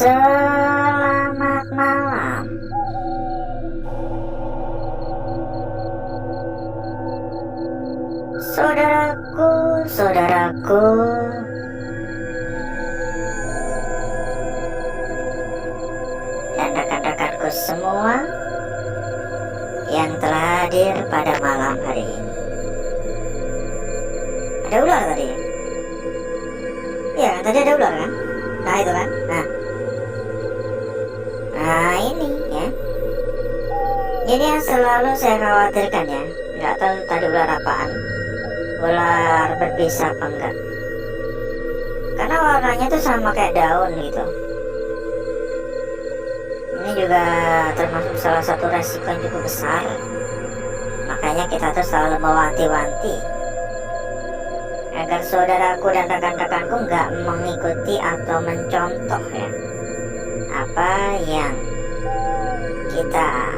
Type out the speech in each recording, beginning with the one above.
Selamat malam. Saudaraku, dan rekan-rekanku semua yang telah hadir pada malam hari ini. Ada ular tadi? Iya, tadi ada ular kan? Nah itu kan? Nah ini ya. Ini yang selalu saya khawatirkan ya. Nggak tahu tadi ular apaan. Ular berbisa apa enggak? Karena warnanya tuh sama kayak daun gitu. Ini juga termasuk salah satu resiko yang cukup besar. Makanya kita tuh selalu mewanti-wanti agar saudaraku dan rekan-rekanku nggak mengikuti atau mencontoh ya apa yang kita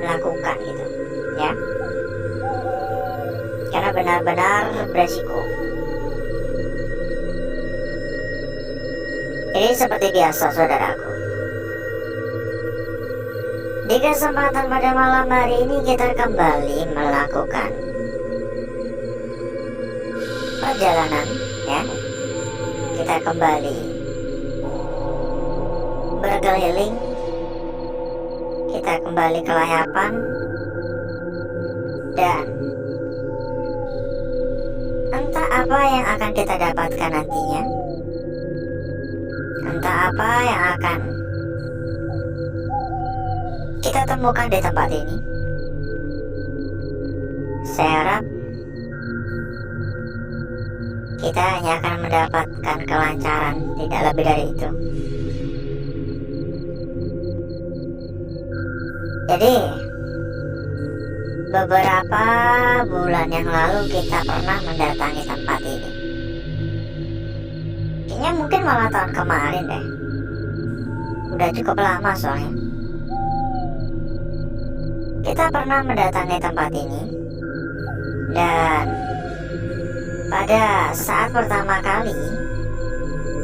lakukan gitu ya, karena benar-benar beresiko. Jadi seperti biasa saudaraku, di kesempatan pada malam hari ini kita kembali melakukan perjalanan ya. Kita kembali berkeliling, kita kembali ke layapan, dan entah apa yang akan kita dapatkan nantinya, entah apa yang akan kita temukan di tempat ini. Saya harap kita hanya akan mendapatkan kelancaran, tidak lebih dari itu. Jadi beberapa bulan yang lalu kita pernah mendatangi tempat ini. Kayaknya mungkin malah tahun kemarin deh. Udah cukup lama soalnya. Kita pernah mendatangi tempat ini, dan pada saat pertama kali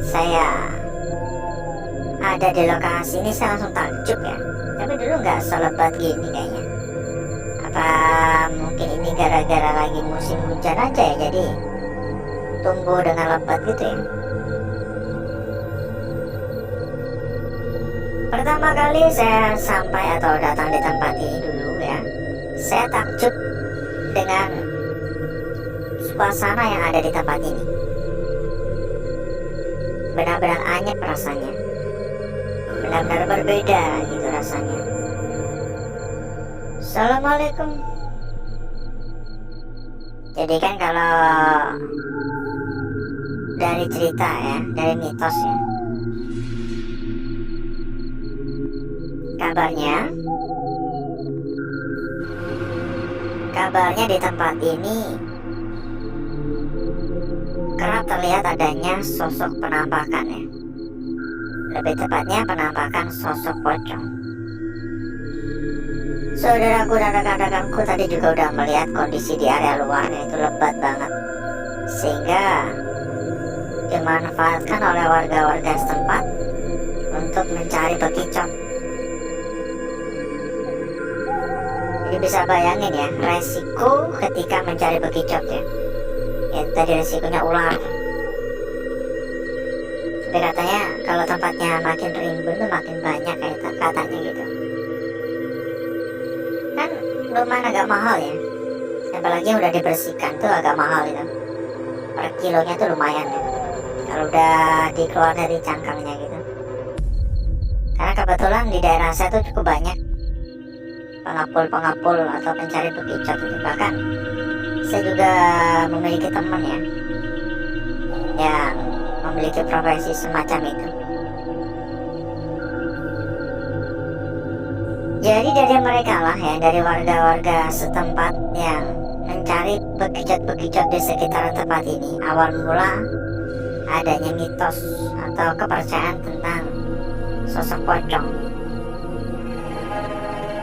saya ada di lokasi ini, saya langsung takjub ya. Tapi dulu nggak selebat gini kayaknya. Apa mungkin ini gara-gara lagi musim hujan aja ya, jadi tumbuh dengan lebat gitu ya. Pertama kali saya sampai atau datang di tempat ini dulu ya, saya takjub dengan suasana yang ada di tempat ini. Benar-benar anyep rasanya, benar-benar berbeda gitu rasanya. Assalamualaikum. Jadi kan kalau dari cerita ya, dari mitos ya, kabarnya di tempat ini kerap terlihat adanya sosok penampakan ya. Lebih tepatnya penampakan sosok pocong. Saudaraku dan rekan-rekanku tadi juga udah melihat kondisi di area luar, itu lebat banget, sehingga dimanfaatkan oleh warga-warga setempat untuk mencari bekicot. Jadi bisa bayangin ya, resiko ketika mencari bekicot ya. Ya tadi resikonya ular. Tapi katanya kalau tempatnya makin rimbun tuh makin banyak kayak katanya gitu. Kan lumayan agak mahal ya. Apalagi yang udah dibersihkan tuh agak mahal gitu. Per kilonya tuh lumayan ya, kalau udah dikeluar dari cangkangnya gitu. Karena kebetulan di daerah saya tuh cukup banyak pengapul atau pencari bekicot gitu. Bahkan saya juga memiliki teman ya yang memiliki profesi semacam itu. Jadi dari mereka lah ya, dari warga-warga setempat yang mencari bekicot-bekicot di sekitaran tempat ini, awal mula adanya mitos atau kepercayaan tentang sosok pocong.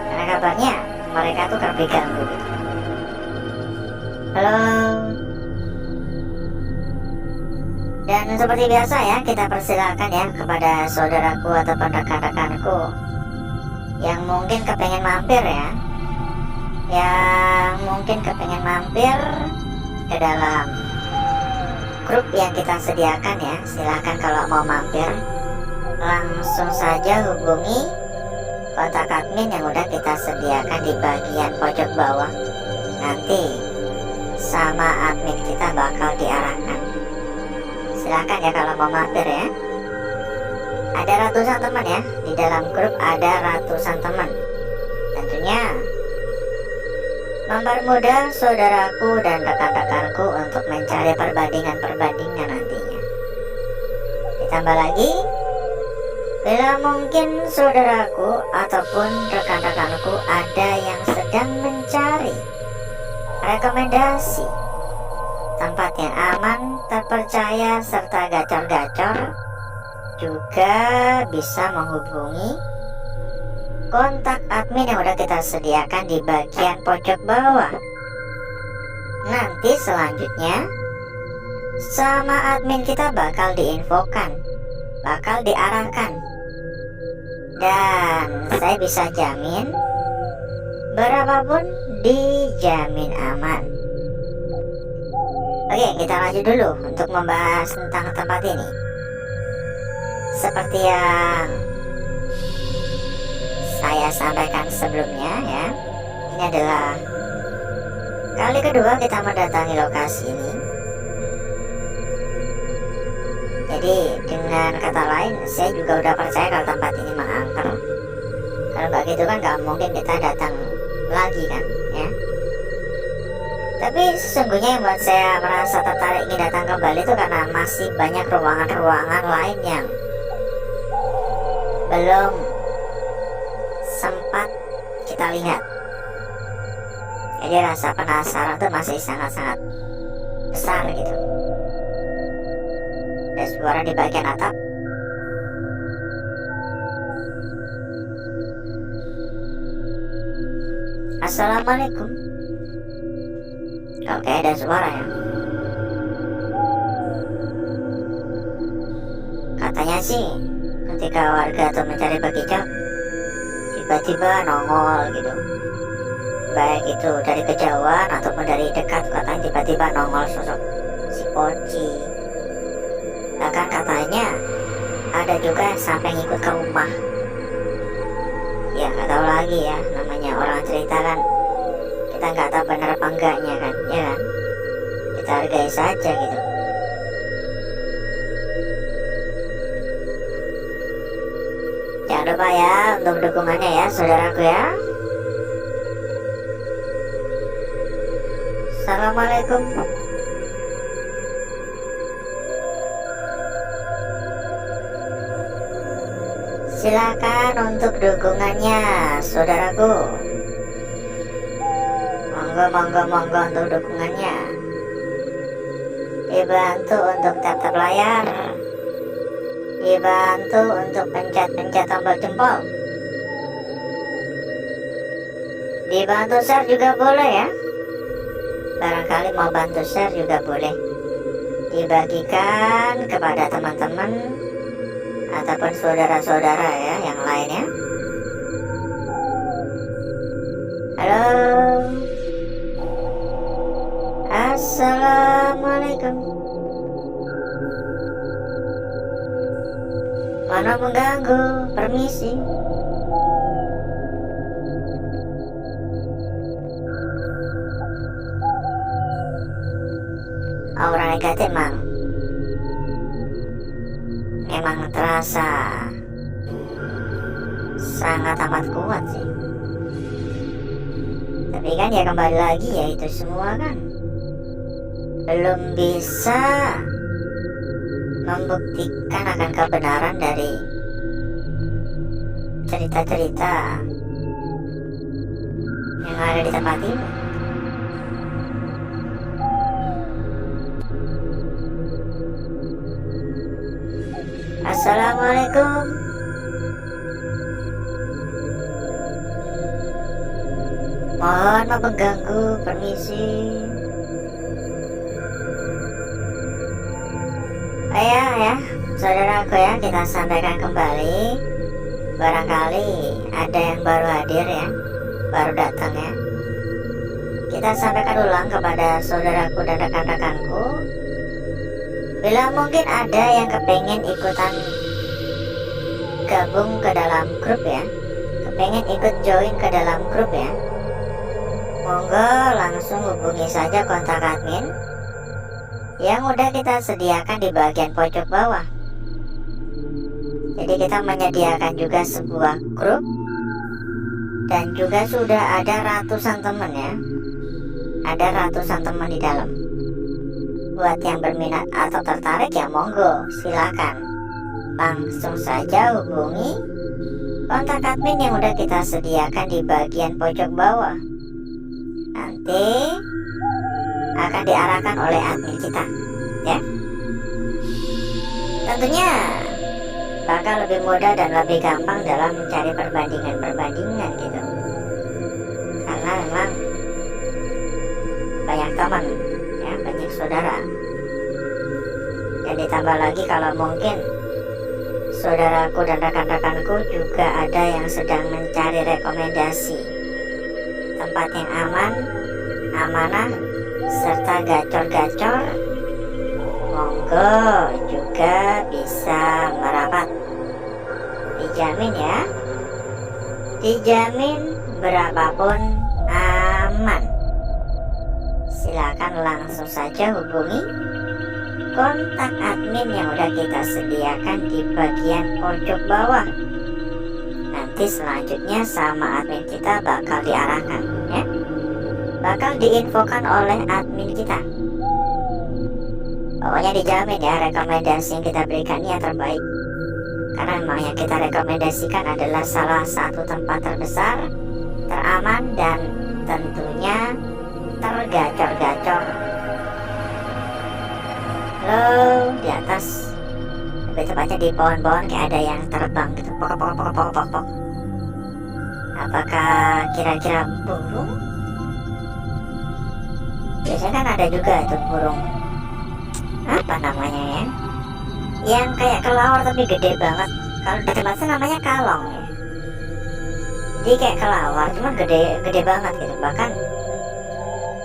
Karena kabarnya mereka tuh kerap diganggu gitu. Halo. Dan seperti biasa ya, kita persilakan ya kepada saudaraku ataupun rekan-rekanku yang mungkin kepengen mampir ya, yang mungkin kepengen mampir ke dalam grup yang kita sediakan ya. Silahkan kalau mau mampir, langsung saja hubungi kontak admin yang udah kita sediakan di bagian pojok bawah. Nanti sama admin kita bakal diarahkan. Silahkan ya kalau mau mampir ya. Ada ratusan teman ya, di dalam grup ada ratusan teman. Tentunya mempermudah saudaraku dan rekan-rekanku untuk mencari perbandingan-perbandingan nantinya. Ditambah lagi, bila mungkin saudaraku ataupun rekan-rekanku ada yang sedang mencari rekomendasi tempat yang aman, terpercaya, serta gacor-gacor, juga bisa menghubungi kontak admin yang udah kita sediakan di bagian pojok bawah. Nanti selanjutnya sama admin kita bakal diinfokan, bakal diarahkan, dan saya bisa jamin berapapun dijamin aman. Oke, kita lanjut dulu untuk membahas tentang tempat ini. Seperti yang saya sampaikan sebelumnya ya, ini adalah kali kedua kita mendatangi lokasi ini. Jadi dengan kata lain, saya juga udah percaya kalau tempat ini mengangker. Kalau nggak gitu kan nggak mungkin kita datang lagi kan ya. Tapi sesungguhnya yang buat saya merasa tertarik ingin datang kembali itu karena masih banyak ruangan-ruangan lain yang belum sempat kita lihat. Jadi rasa penasaran itu masih sangat-sangat besar gitu. Ada suara di bagian atap. Assalamualaikum. Oke, ada suara ya. Katanya sih ketika warga tuh mencari bekicot, tiba-tiba nongol gitu. Baik itu dari kejauhan ataupun dari dekat, katanya tiba-tiba nongol sosok si Poci. Bahkan katanya ada juga yang sampai ngikut ke rumah. Ya nggak tahu lagi ya, namanya orang cerita kan, kita nggak tahu benar apa enggaknya kan, ya kan? Kita hargai saja gitu. Jangan lupa ya untuk dukungannya ya saudaraku ya. Assalamualaikum. Silakan untuk dukungannya saudaraku. Monggo untuk dukungannya. Dibantu untuk tap-tap layar, dibantu untuk pencet-pencet tombol jempol, dibantu share juga boleh ya. Barangkali mau bantu share juga boleh, dibagikan kepada teman-teman ataupun saudara-saudara ya yang lainnya. Halo, assalamualaikum. Mana mengganggu, permisi. Aura negatif memang terasa sangat amat kuat sih. Tapi kan ya kembali lagi ya, itu semua kan belum bisa membuktikan akan kebenaran dari cerita-cerita yang ada di tempat ini. Assalamualaikum. Mohon maaf mengganggu, permisi. ya, saudaraku ya, kita sampaikan kembali. Barangkali ada yang baru hadir ya, baru datang ya. Kita sampaikan ulang kepada saudaraku dan rekan-rekanku. Bila mungkin ada yang kepengen ikutan gabung ke dalam grup ya, kepengen ikut join ke dalam grup ya, monggo langsung hubungi saja kontak admin yang udah kita sediakan di bagian pojok bawah. Jadi kita menyediakan juga sebuah grup dan juga sudah ada ratusan teman ya, ada ratusan teman di dalam. Buat yang berminat atau tertarik ya monggo silakan langsung saja hubungi kontak admin yang udah kita sediakan di bagian pojok bawah. Nanti akan diarahkan oleh admin kita ya. Tentunya bakal lebih mudah dan lebih gampang dalam mencari perbandingan gitu, karena memang banyak teman ya, banyak saudara. Dan ditambah lagi kalau mungkin saudaraku dan rekan-rekanku juga ada yang sedang mencari rekomendasi tempat yang aman, amanah, serta gacor-gacor, monggo juga bisa merapat. Dijamin ya, dijamin berapapun aman. Silakan langsung saja hubungi kontak admin yang udah kita sediakan di bagian pojok bawah. Nanti selanjutnya sama admin kita bakal diarahkan ya, bakal diinfokan oleh admin kita. Pokoknya dijamin ya, rekomendasi yang kita berikan ini yang terbaik, karena memang yang kita rekomendasikan adalah salah satu tempat terbesar, teraman, dan tentunya tergacor-gacor. Loh, di atas, lebih tepatnya di pohon-pohon kayak ada yang terbang gitu, pokok. Apakah kira-kira burung? Biasanya kan ada juga itu burung, apa namanya ya, yang kayak kelawar tapi gede banget. Kalau di tempat saya namanya kalong ya. Jadi kayak kelawar cuma gede banget gitu. Bahkan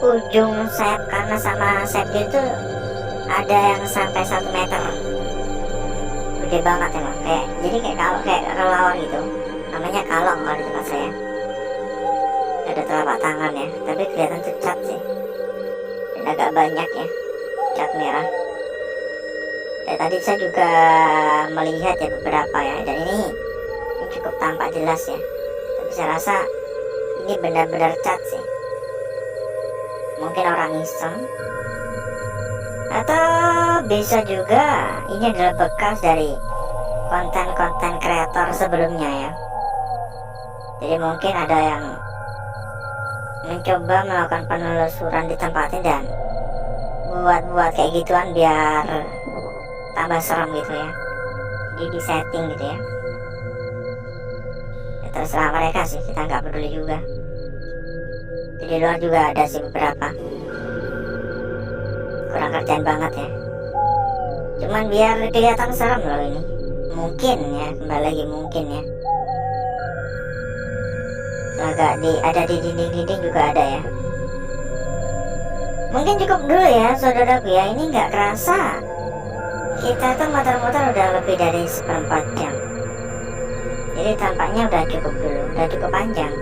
ujung sayap kanan sama sayap kiri itu ada yang sampai 1 meter. Gede banget emang. Jadi kayak kelawar gitu. Namanya kalong kalau di tempat saya. Ada telapak tangan ya, tapi kelihatan tuh cat sih. Dan agak banyak ya, cat merah. Dan tadi saya juga melihat ya beberapa ya, dan ini cukup tampak jelas ya. Tapi saya rasa ini benar-benar cat sih. Mungkin orang iseng, atau bisa juga ini adalah bekas dari konten-konten kreator sebelumnya ya. Jadi mungkin ada yang mencoba melakukan penelusuran di tempat ini dan buat kayak gituan biar tambah serem gitu ya. Jadi di setting gitu ya. Ya terserah mereka sih, kita nggak peduli juga. Di luar juga ada sih beberapa. Kurang kerjaan banget ya. Cuman biar kelihatan serem loh ini. Mungkin ya, kembali lagi mungkin ya. Ada di dinding-dinding juga ada ya. Mungkin cukup dulu ya saudaraku ya. Ini nggak kerasa kita tuh muter-muter udah lebih dari 1/4 jam. Jadi tampaknya udah cukup dulu, udah cukup panjang.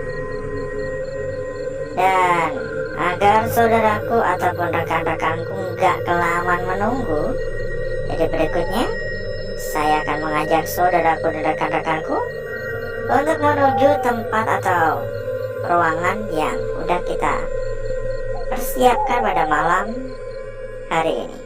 Dan agar saudaraku ataupun rekan-rekanku nggak kelamaan menunggu, jadi berikutnya saya akan mengajak saudaraku dan rekan-rekanku untuk menuju tempat atau ruangan yang udah kita persiapkan pada malam hari ini.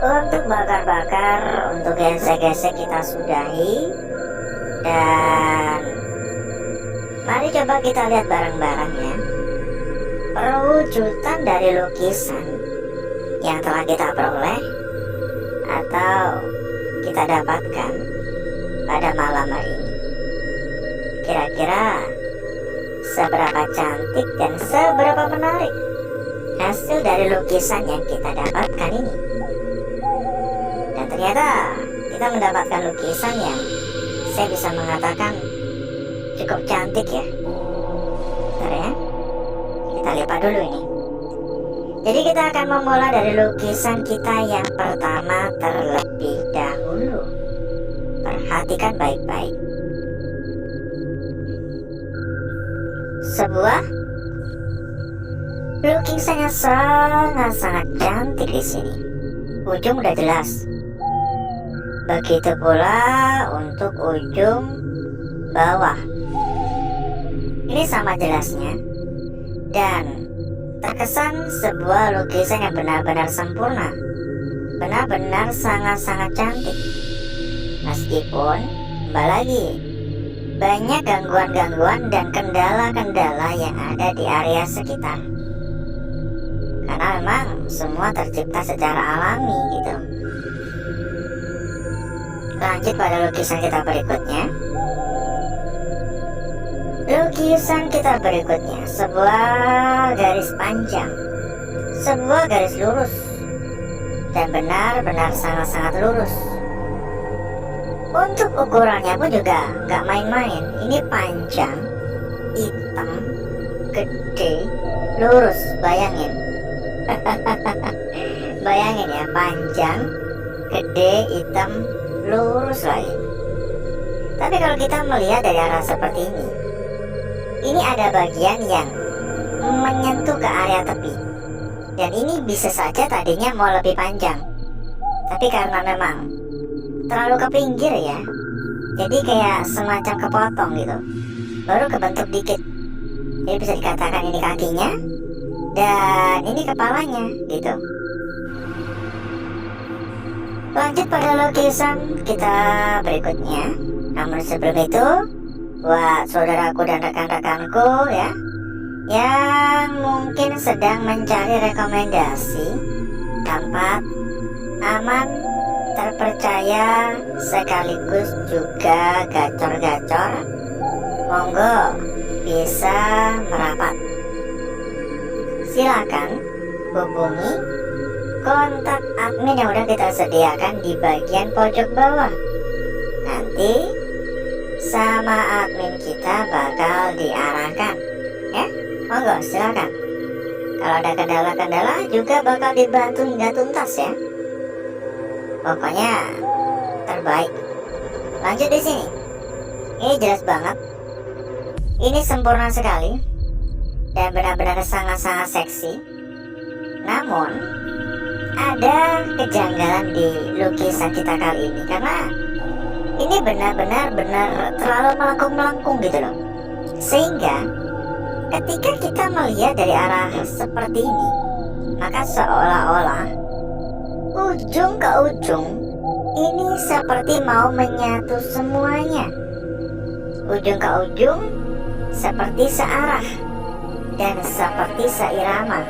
Untuk bakar-bakar, untuk gesek-gesek kita sudahi. Dan mari coba kita lihat bareng-bareng ya, perwujudan dari lukisan yang telah kita peroleh atau kita dapatkan pada malam hari ini. Kira-kira seberapa cantik dan seberapa menarik hasil dari lukisan yang kita dapatkan ini. Dan ternyata kita mendapatkan lukisan yang saya bisa mengatakan cukup cantik ya. Bentar ya, kita lihat dulu ini. Jadi kita akan memulai dari lukisan kita yang pertama terlebih dahulu. Perhatikan baik-baik. Sebuah lukisan yang sangat-sangat cantik di sini. Ujung udah jelas. Begitu pula untuk ujung bawah. Ini sama jelasnya. Dan terkesan sebuah lukisan yang benar-benar sempurna. Benar-benar sangat-sangat cantik. Meskipun, kembali lagi, banyak gangguan-gangguan dan kendala-kendala yang ada di area sekitar. Karena memang semua tercipta secara alami gitu. Lanjut pada lukisan kita berikutnya. Lukisan kita berikutnya, sebuah garis panjang, sebuah garis lurus, dan benar-benar sangat-sangat lurus. Untuk ukurannya pun juga gak main-main. Ini panjang, hitam, gede, lurus. Bayangin. Bayangin ya, panjang, gede, hitam, lurus lagi. Tapi kalau kita melihat dari arah seperti ini ada bagian yang menyentuh ke area tepi. Dan ini bisa saja tadinya mau lebih panjang, tapi karena memang terlalu ke pinggir ya, jadi kayak semacam kepotong gitu, baru kebentuk dikit. Jadi bisa dikatakan ini kakinya dan ini kepalanya gitu. Lanjut pada lukisan kita berikutnya. Namun sebelum itu, buat saudaraku dan rekan-rekanku ya, yang mungkin sedang mencari rekomendasi tempat aman, terpercaya, sekaligus juga gacor-gacor, monggo bisa merapat. Silakan hubungi kontak admin yang udah kita sediakan di bagian pojok bawah. Nanti sama admin kita bakal diarahkan ya. Monggo silakan. Kalau ada kendala-kendala juga bakal dibantu hingga tuntas ya. Pokoknya terbaik. Lanjut di sini. Ini jelas banget. Ini sempurna sekali dan benar-benar sangat-sangat seksi. Namun ada kejanggalan di lukisan kita kali ini karena ini benar-benar terlalu melengkung-melengkung gitu loh. Sehingga ketika kita melihat dari arah seperti ini, maka seolah-olah ujung ke ujung ini seperti mau menyatu semuanya. Ujung ke ujung seperti searah dan seperti seirama.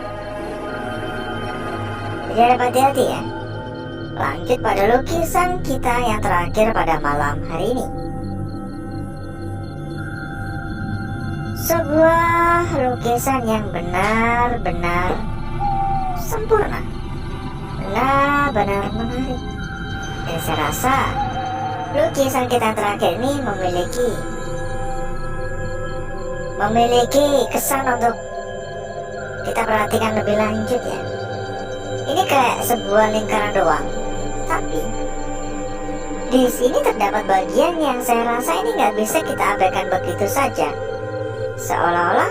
Jadi harap hati-hati ya. Lanjut pada lukisan kita yang terakhir pada malam hari ini. Sebuah lukisan yang benar-benar sempurna, benar-benar menarik. Dan saya rasa lukisan kita yang terakhir ini memiliki kesan untuk kita perhatikan lebih lanjut ya. Ini kayak sebuah lingkaran doang, tapi di sini terdapat bagian yang saya rasa ini nggak bisa kita abaikan begitu saja. Seolah-olah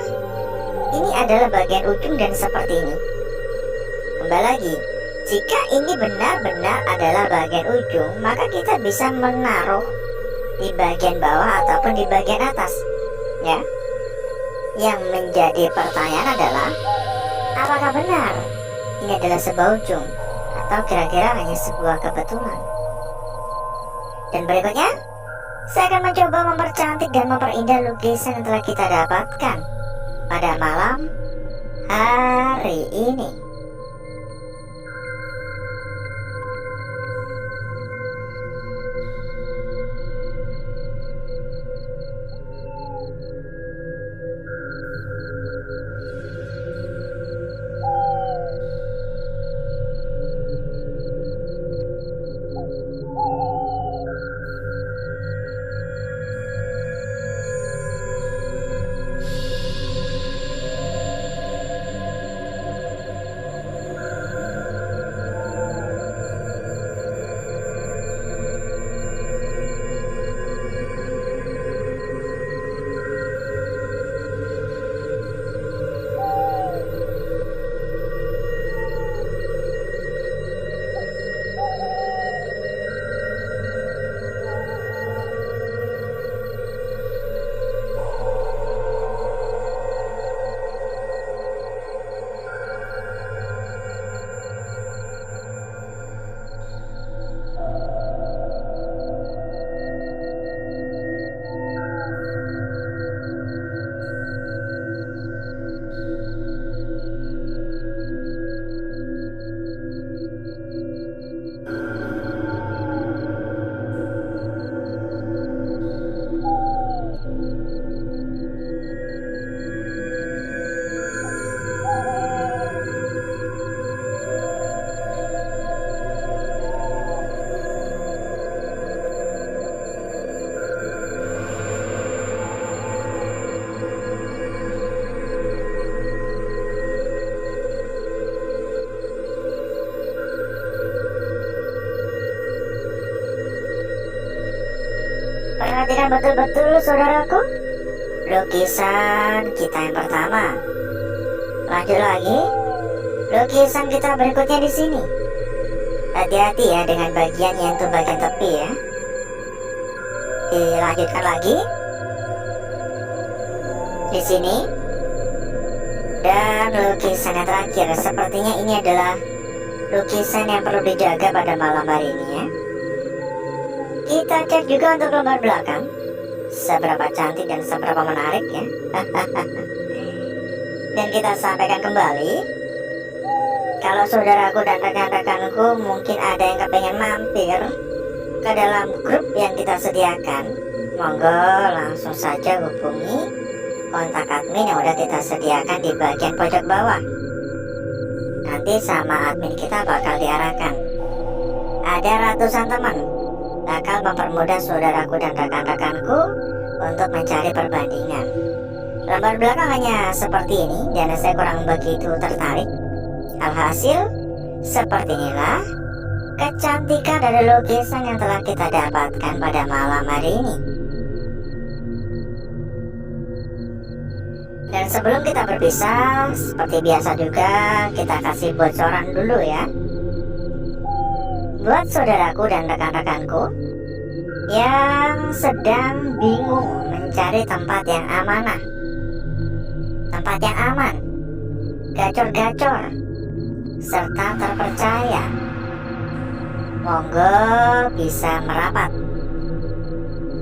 ini adalah bagian ujung dan seperti ini. Kembali lagi, jika ini benar-benar adalah bagian ujung, maka kita bisa menaruh di bagian bawah ataupun di bagian atas ya. Yang menjadi pertanyaan adalah apakah benar ini adalah sebuah ujung atau kira-kira hanya sebuah kebetulan. Dan berikutnya saya akan mencoba mempercantik dan memperindah lukisan yang telah kita dapatkan pada malam hari ini. Perhatikan betul-betul saudaraku, lukisan kita yang pertama. Lanjut lagi, lukisan kita berikutnya di sini. Hati-hati ya dengan bagian yang itu bagian tepi ya. Dilanjutkan lagi di sini. Dan lukisan yang terakhir, sepertinya ini adalah lukisan yang perlu dijaga pada malam hari ini ya. Kita cek juga untuk lembar belakang, seberapa cantik dan seberapa menarik ya. Dan kita sampaikan kembali, Kalau saudaraku dan rekan-rekanku mungkin ada yang kepengen mampir ke dalam grup yang kita sediakan, monggo langsung saja hubungi kontak admin yang udah kita sediakan di bagian pojok bawah. Nanti sama admin kita bakal diarahkan. Ada ratusan teman, bakal mempermudah saudaraku dan rekan-rekanku untuk mencari perbandingan. Lembar belakang hanya seperti ini dan saya kurang begitu tertarik. Alhasil, seperti inilah kecantikan dari lukisan yang telah kita dapatkan pada malam hari ini. Dan sebelum kita berpisah, seperti biasa juga kita kasih bocoran dulu ya. Buat saudaraku dan rekan-rekanku yang sedang bingung mencari tempat yang amanah, tempat yang aman, gacor-gacor, serta terpercaya, monggo bisa merapat.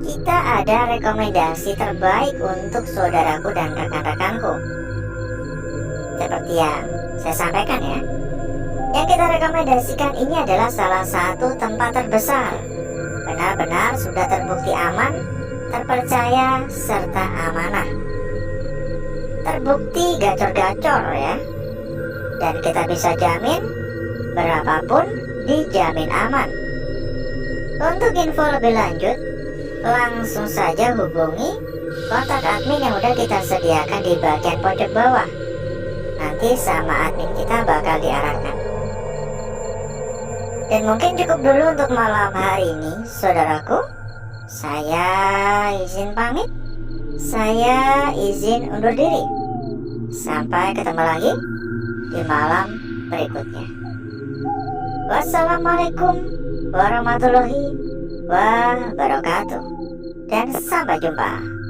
Kita ada rekomendasi terbaik untuk saudaraku dan rekan-rekanku. Seperti yang saya sampaikan ya, yang kita rekomendasikan ini adalah salah satu tempat terbesar, benar-benar sudah terbukti aman, terpercaya, serta amanah. Terbukti gacor-gacor ya. Dan kita bisa jamin berapapun dijamin aman. Untuk info lebih lanjut, langsung saja hubungi kontak admin yang udah kita sediakan di bagian pojok bawah. Nanti sama admin kita bakal diarahkan. Dan mungkin cukup dulu untuk malam hari ini, saudaraku. Saya izin pamit. Saya izin undur diri. Sampai ketemu lagi di malam berikutnya. Wassalamualaikum warahmatullahi wabarakatuh. Dan sampai jumpa.